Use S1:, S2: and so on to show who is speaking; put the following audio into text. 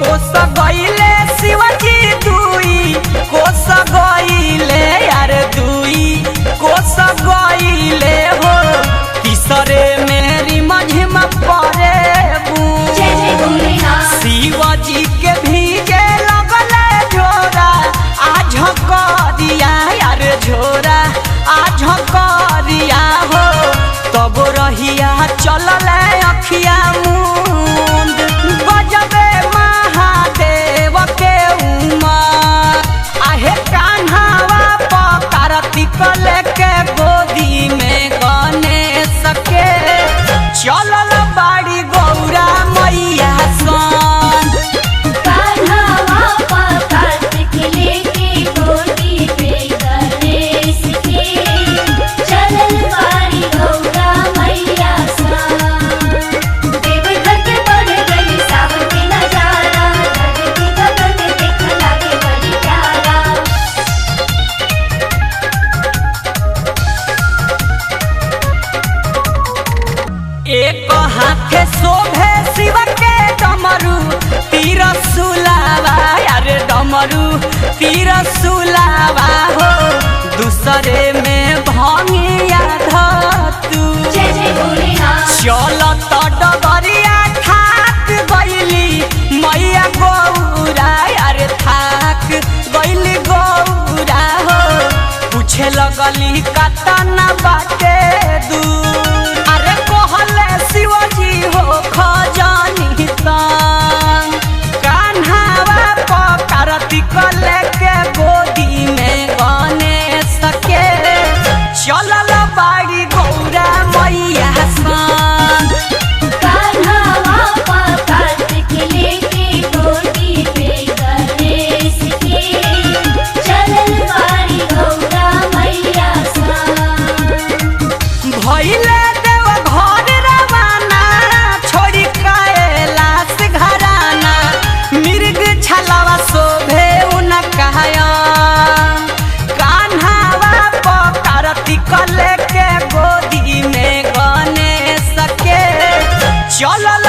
S1: कोस गईले शिवजी दुई कोस गईले यार दुई कोस गईले हो तीसरे मेरी मझिम परे शिवजी के भीगे लगले झोरा आज करिया यार झोरा आज करिया हो तब रहिया चलले अखिया मुंद गजबे महादेव के उमर आहे कान्हावा पकारती कले के गोदी में गणेश के चलल बाड़ी गौरा मैया सन
S2: कान्हावा पकारती कले के गोदी में गणेश के चलल बाड़ी गौरा मैया सन देवघर के पड़ गई सावन के नजारा धरती गगन देख लागे बड़ी प्यारा
S1: एक हाथे शोभे शिव के डमरू तीर सुलावा यार डमरू तीर सुलावा हो दूसरे में भंगिया धतू
S2: जय जय भोलेनाथ
S1: चलत डगरिया थाक गईली मैया गौरा यार थाक गईली गौरा हो पूछे लगली कतना बाटे दूर अरे कहले शिवजी हो खजानी तान कान्हावा पकारती कले के गोदी में गणेश के चलल बाड़ी गौरा मैया सन
S2: कान्हावा पकारती कले के गोदी में गणेश के चलल बाड़ी गौरा मैया सन
S1: भइले देव घर रवाना छोड़ी कैलाश घराना मिर्ग छलवा शोभे उनकाया कान्हावा पकारती कले के गोदी में गणेश के चलल